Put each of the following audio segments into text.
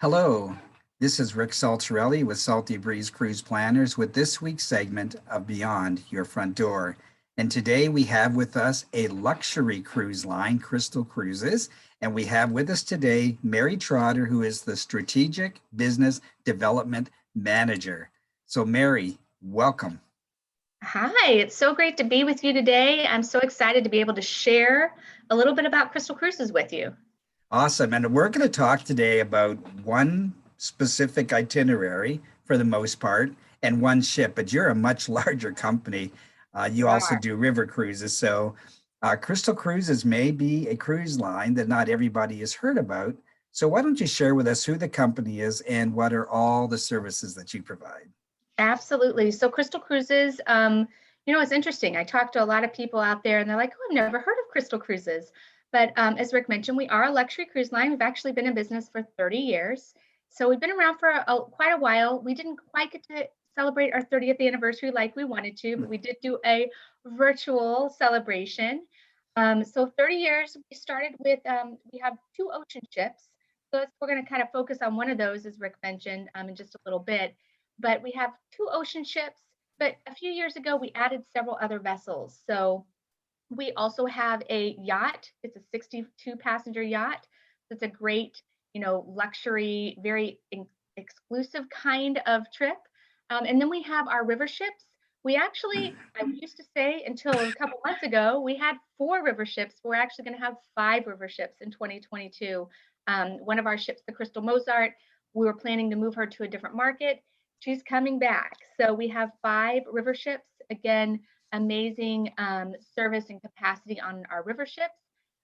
Hello, this is Rick Saltarelli with Salty Breeze Cruise Planners with this week's segment of Beyond Your Front Door. And today we have with us a luxury cruise line, Crystal Cruises. And we have with us today Mary Trotter, who is the Strategic Business Development Manager. So, Mary, welcome. Hi, it's so great to be with you today. I'm so excited to be able to share a little bit about Crystal Cruises with you. Awesome. And we're going to talk today about one specific itinerary for the most part and one ship, but you're a much larger company. You We also are. do river cruises. So, Crystal Cruises may be a cruise line that not everybody has heard about. So, why don't you share with us who the company is and what are all the services that you provide? Absolutely. So Crystal Cruises, it's interesting. I talk to a lot of people out there and they're like, oh, I've never heard of Crystal Cruises. But as Rick mentioned, we are a luxury cruise line. We've actually been in business for 30 years. So we've been around for quite a while. We didn't quite get to celebrate our 30th anniversary like we wanted to, but we did do a virtual celebration. So 30 years, we started with, we have two ocean ships. So we're going to kind of focus on one of those, as Rick mentioned, in just a little bit. But we have two ocean ships. But a few years ago, we added several other vessels. So we also have a yacht. It's a 62 passenger yacht. It's a great, luxury, very exclusive kind of trip. And then we have our river ships. We actually, I used to say until a couple months ago, we had four river ships. We're actually going to have five river ships in 2022. One of our ships, the Crystal Mozart, we were planning to move her to a different market. She's coming back. So we have five river ships. Again, amazing service and capacity on our river ships.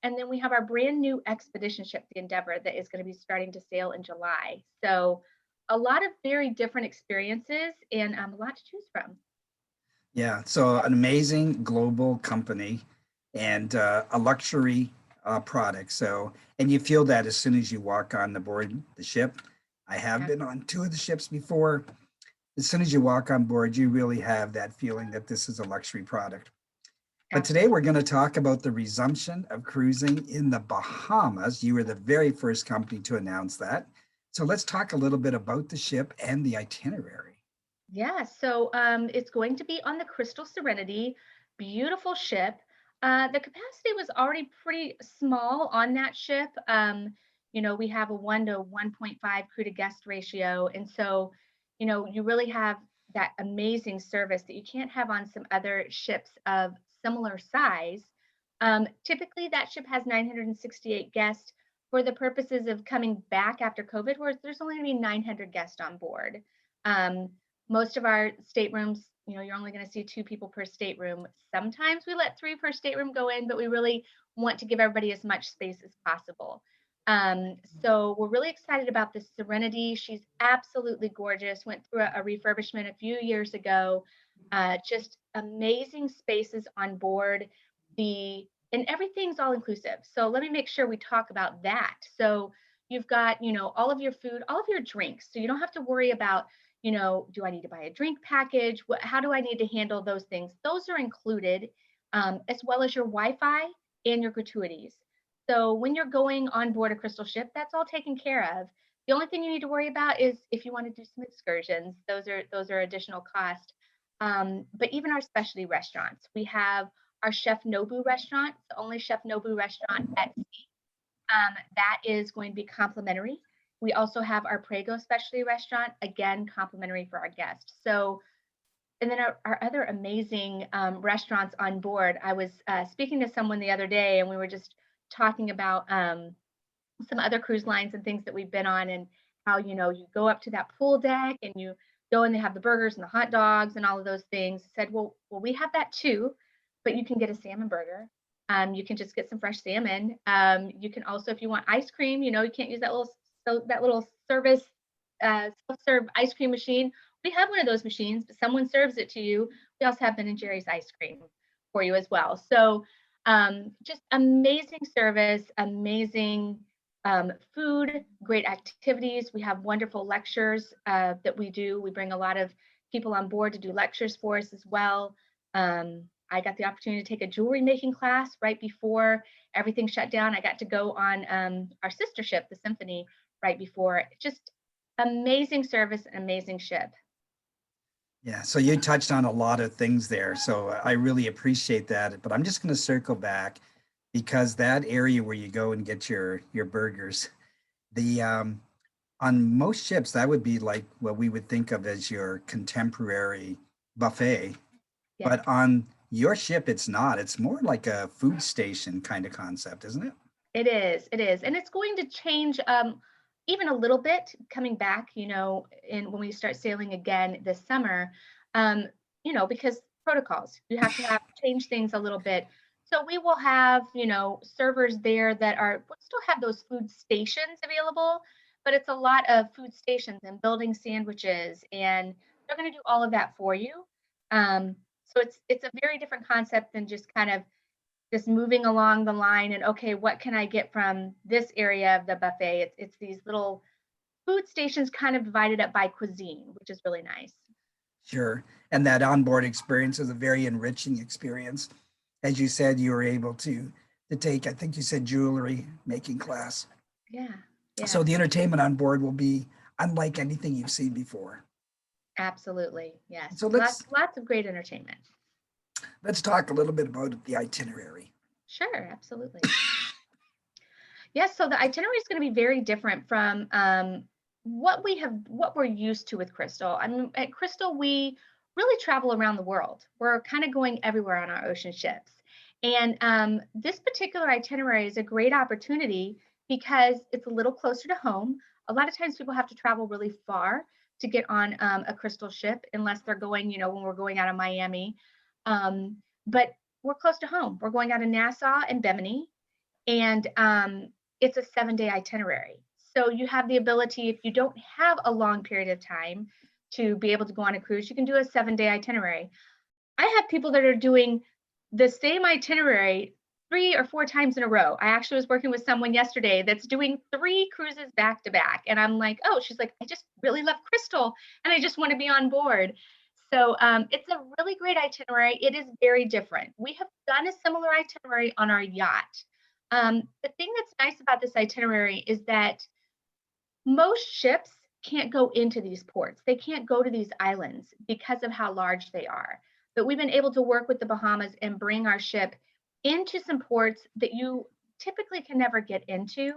And then we have our brand new expedition ship, the Endeavor, that is going to be starting to sail in July. So a lot of very different experiences and a lot to choose from. Yeah, so an amazing global company and a luxury product. So, and you feel that as soon as you walk on the board the ship. I have Yeah, been on two of the ships before. As soon as you walk on board, you really have that feeling that this is a luxury product. But today we're absolutely. going to talk about the resumption of cruising in the Bahamas. You were the very first company to announce that. So let's talk a little bit about the ship and the itinerary. Yeah, so it's going to be on the Crystal Serenity, beautiful ship. The capacity was already pretty small on that ship. We have a 1 to 1.5 crew to guest ratio. And so, you really have that amazing service that you can't have on some other ships of similar size. Typically, that ship has 968 guests for the purposes of coming back after COVID, where there's only going to be 900 guests on board. Um, Most of our staterooms, you're only going to see two people per stateroom. Sometimes we let three per stateroom go in, but we really want to give everybody as much space as possible. So we're really excited about this Serenity. She's absolutely gorgeous. Went through a refurbishment a few years ago. Just amazing spaces on board. And everything's all inclusive. So let me make sure we talk about that. So you've got, all of your food, all of your drinks. So you don't have to worry about do I need to buy a drink package? How do I need to handle those things? Those are included, as well as your Wi-Fi and your gratuities. So when you're going on board a crystal ship, that's all taken care of. The only thing you need to worry about is if you want to do some excursions. Those are additional cost. But even our specialty restaurants, we have our Chef Nobu restaurant, the only Chef Nobu restaurant at sea. That is going to be complimentary. We also have our Prego specialty restaurant, again, complimentary for our guests. So, and then our other amazing restaurants on board. I was speaking to someone the other day, and we were just talking about some other cruise lines and things that we've been on, and how you go up to that pool deck and you go and they have the burgers and the hot dogs and all of those things. Said, well, we have that too, but you can get a salmon burger. You can just get some fresh salmon. You can also, if you want ice cream, you can't use that little service self-serve ice cream machine. We have one of those machines, but someone serves it to you. We also have Ben and Jerry's ice cream for you as well. So just amazing service, amazing food, great activities. We have wonderful lectures that we do. We bring a lot of people on board to do lectures for us as well. I got the opportunity to take a jewelry making class right before everything shut down. I got to go on our sister ship, the Symphony, right before. Just amazing service, and amazing ship. Yeah, so you touched on a lot of things there. So I really appreciate that. But I'm just going to circle back because that area where you go and get your burgers, the on most ships that would be like what we would think of as your contemporary buffet. Yes. But on your ship, it's not. It's more like a food station kind of concept, isn't it? It is, and it's going to change even a little bit coming back. In when we start sailing again this summer, um, because protocols, you have to have change things a little bit. So we will have servers there that we'll still have those food stations available, but it's a lot of food stations and building sandwiches, and they're going to do all of that for you. So it's a very different concept than just moving along the line and okay, what can I get from this area of the buffet? It's these little food stations kind of divided up by cuisine, which is really nice. Sure. And that onboard experience is a very enriching experience. As you said, you were able to take, I think you said jewelry making class. Yeah, yeah, So the entertainment on board will be unlike anything you've seen before. absolutely. Yes. So Lots of great entertainment. let's talk a little bit about the itinerary. Sure, absolutely. Yes, so the itinerary is going to be very different from what we're used to with Crystal. I mean, at Crystal, we really travel around the world. We're kind of going everywhere on our ocean ships. And this particular itinerary is a great opportunity because it's a little closer to home. A lot of times people have to travel really far to get on a Crystal ship, unless they're going, when we're going out of Miami. But we're close to home. We're going out of Nassau and Bimini, and it's a 7-day itinerary. So you have the ability, if you don't have a long period of time to be able to go on a cruise, you can do a 7-day itinerary. I have people that are doing the same itinerary 3 or 4 times in a row. I actually was working with someone yesterday that's doing 3 cruises back to back. And I'm like, oh, she's like, I just really love Crystal and I just want to be on board. So it's a really great itinerary. It is very different. We have done a similar itinerary on our yacht. The thing that's nice about this itinerary is that most ships can't go into these ports. They can't go to these islands because of how large they are. But we've been able to work with the Bahamas and bring our ship into some ports that you typically can never get into.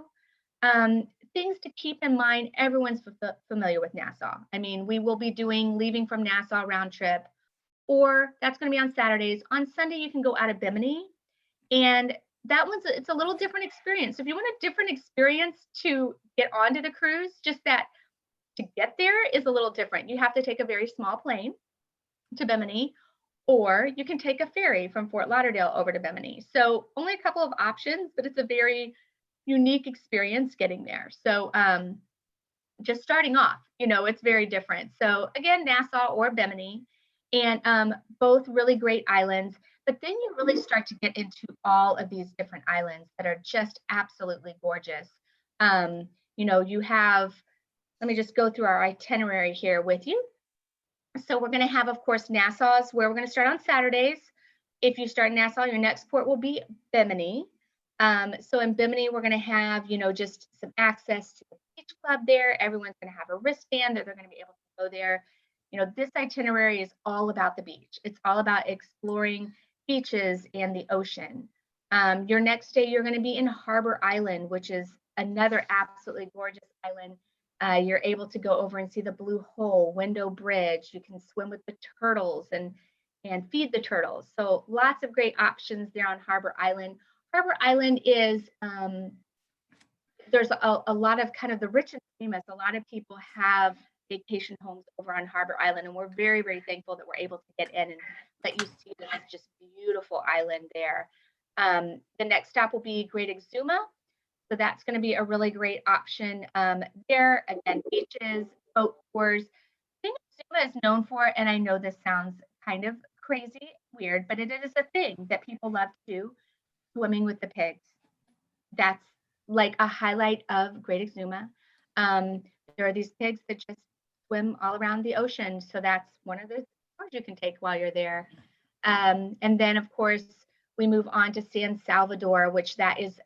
Um, Things to keep in mind, everyone's familiar with Nassau. I mean, we will be leaving from Nassau round trip, or that's going to be on Saturdays. On Sunday, you can go out of Bimini, and it's a little different experience. So if you want a different experience to get onto the cruise, just that to get there is a little different. You have to take a very small plane to Bimini, or you can take a ferry from Fort Lauderdale over to Bimini. So only a couple of options, but it's a very unique experience getting there. So just starting off, it's very different. So again, Nassau or Bimini, and both really great islands. But then you really start to get into all of these different islands that are just absolutely gorgeous. You have, let me just go through our itinerary here with you. So we're going to have, of course, Nassau's, where we're going to start on Saturdays. If you start in Nassau, your next port will be Bimini. So in Bimini, we're going to have, just some access to the beach club there. Everyone's going to have a wristband that they're going to be able to go there. This itinerary is all about the beach. It's all about exploring beaches and the ocean. Your next day, you're going to be in Harbor Island, which is another absolutely gorgeous island. You're able to go over and see the Blue Hole, Window Bridge. You can swim with the turtles and feed the turtles. So lots of great options there on Harbor Island. Harbor Island is there's a lot of kind of the rich and famous. A lot of people have vacation homes over on Harbor Island, and we're very, very thankful that we're able to get in and let you see this just beautiful island there. The next stop will be Great Exuma. So that's going to be a really great option there. Again, beaches, boat tours. The thing Exuma is known for, and I know this sounds kind of crazy, weird, but it is a thing that people love to do, swimming with the pigs. That's like a highlight of Great Exuma. Um, there are these pigs that just swim all around the ocean. So that's one of the tours you can take while you're there. And then, of course, we move on to San Salvador, which that is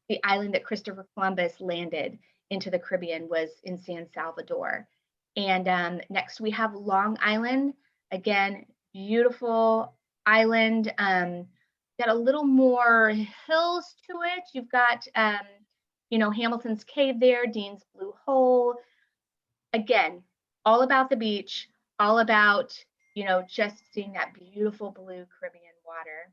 the island that Christopher Columbus landed into the Caribbean was in San Salvador. And next we have Long Island. Again, beautiful island. Got a little more hills to it. You've got, Hamilton's Cave there, Dean's Blue Hole. Again, all about the beach, all about, just seeing that beautiful blue Caribbean water.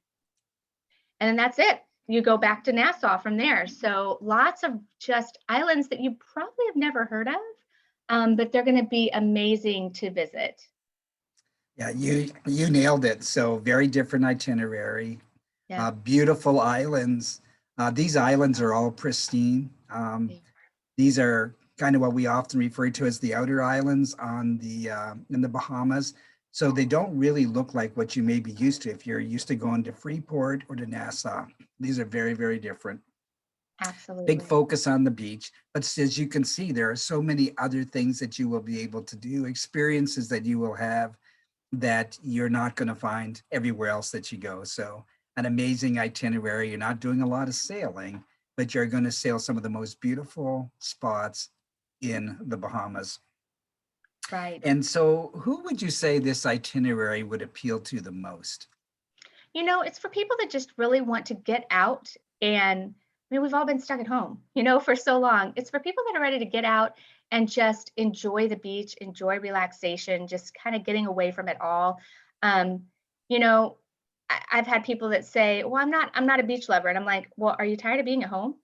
And then that's it. You go back to Nassau from there. So lots of just islands that you probably have never heard of, but they're going to be amazing to visit. Yeah, you nailed it. So very different itinerary, Yeah. beautiful islands. These islands are all pristine. These are kind of what we often refer to as the outer islands on the in the Bahamas. So they don't really look like what you may be used to if you're used to going to Freeport or to Nassau. These are very, very different. Big Absolutely. focus on the beach, but as you can see, there are so many other things that you will be able to do, experiences that you will have that you're not going to find everywhere else that you go. So an amazing itinerary. You're not doing a lot of sailing, but you're going to sail some of the most beautiful spots in the Bahamas. Right. And so who would you say this itinerary would appeal to the most? It's for people that just really want to get out and we've all been stuck at home, for so long. It's for people that are ready to get out and just enjoy the beach, enjoy relaxation, just kind of getting away from it all. Um, you know, I've had people that say, "Well, I'm not a beach lover." And I'm like, "Well, are you tired of being at home?"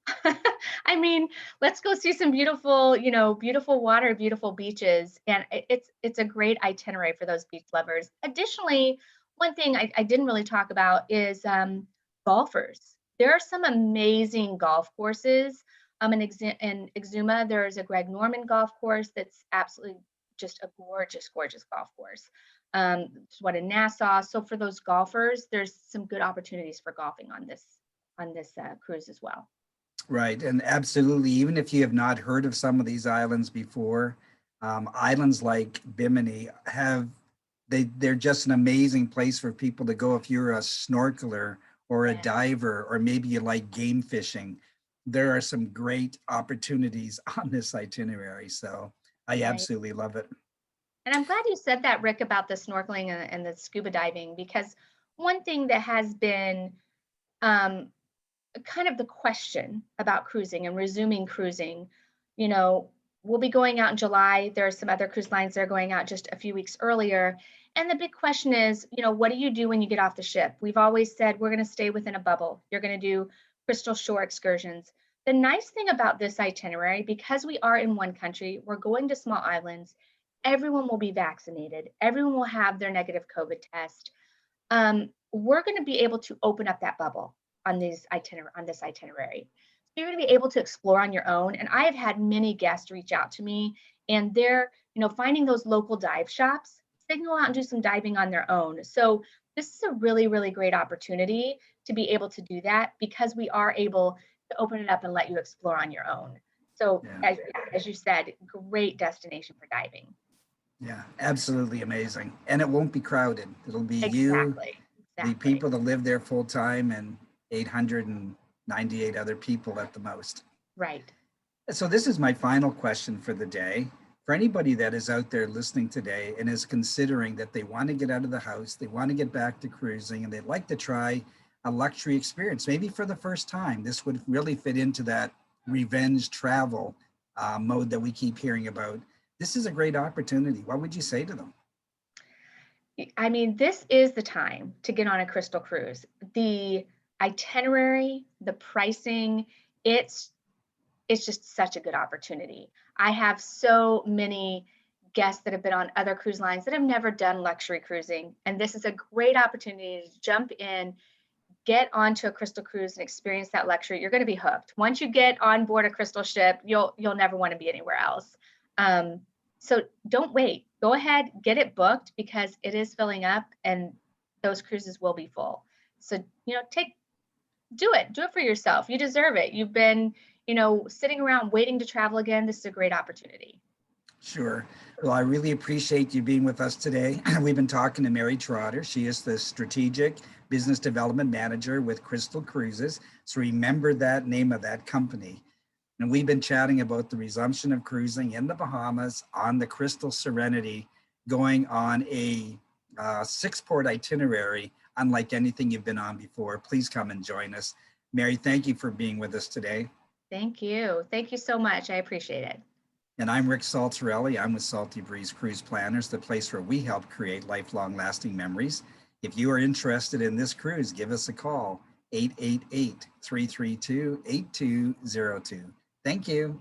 I mean, let's go see some beautiful, beautiful water, beautiful beaches. And it's a great itinerary for those beach lovers. Additionally, one thing I didn't really talk about is golfers. There are some amazing golf courses. In Exuma, there's a Greg Norman golf course that's absolutely just a gorgeous, gorgeous golf course. There's one in Nassau. So for those golfers, there's some good opportunities for golfing on this cruise as well. Right, and absolutely, even if you have not heard of some of these islands before, islands like Bimini they're just an amazing place for people to go if you're a snorkeler or a Yeah, diver, or maybe you like game fishing. There are some great opportunities on this itinerary, so I right. absolutely love it. And I'm glad you said that, Rick, about the snorkeling and the scuba diving, because one thing that has been um, kind of the question about cruising and resuming cruising, you know, we'll be going out in July. There are some other cruise lines that are going out just a few weeks earlier. And the big question is, what do you do when you get off the ship? We've always said we're going to stay within a bubble. You're going to do crystal shore excursions. The nice thing about this itinerary, because we are in one country, we're going to small islands, everyone will be vaccinated, everyone will have their negative COVID test. We're going to be able to open up that bubble on this itinerary. So you're going to be able to explore on your own. And I have had many guests reach out to me, and they're finding those local dive shops. So they can go out and do some diving on their own. So this is a really, really great opportunity to be able to do that because we are able to open it up and let you explore on your own. So Yeah, as you said, great destination for diving. yeah, absolutely amazing. And it won't be crowded. It'll be you, Exactly. the Exactly. people that live there full time, and 898 other people at the most. Right. So this is my final question for the day. For anybody that is out there listening today and is considering that they want to get out of the house, they want to get back to cruising, and they'd like to try a luxury experience, maybe for the first time, this would really fit into that revenge travel mode that we keep hearing about. This is a great opportunity. What would you say to them? I mean, this is the time to get on a Crystal cruise. The itinerary, the pricing, it's it's just such a good opportunity. I have so many guests that have been on other cruise lines that have never done luxury cruising, and this is a great opportunity to jump in, get onto a Crystal cruise and experience that luxury. You're going to be hooked. Once you get on board a Crystal ship, you'll never want to be anywhere else. Um, so don't wait. Go ahead, get it booked because it is filling up, and those cruises will be full. So do it for yourself. You deserve it. You've been sitting around waiting to travel again. This is a great opportunity. Sure. Well, I really appreciate you being with us today. We've been talking to Mary Trotter. She is the Strategic Business Development Manager with Crystal Cruises. So remember that name of that company. And we've been chatting about the resumption of cruising in the Bahamas on the Crystal Serenity, going on a 6-port itinerary, unlike anything you've been on before. Please come and join us. Mary, thank you for being with us today. Thank you. Thank you so much. I appreciate it. And I'm Rick Saltarelli. I'm with Salty Breeze Cruise Planners, the place where we help create lifelong lasting memories. If you are interested in this cruise, give us a call, 888-332-8202. Thank you.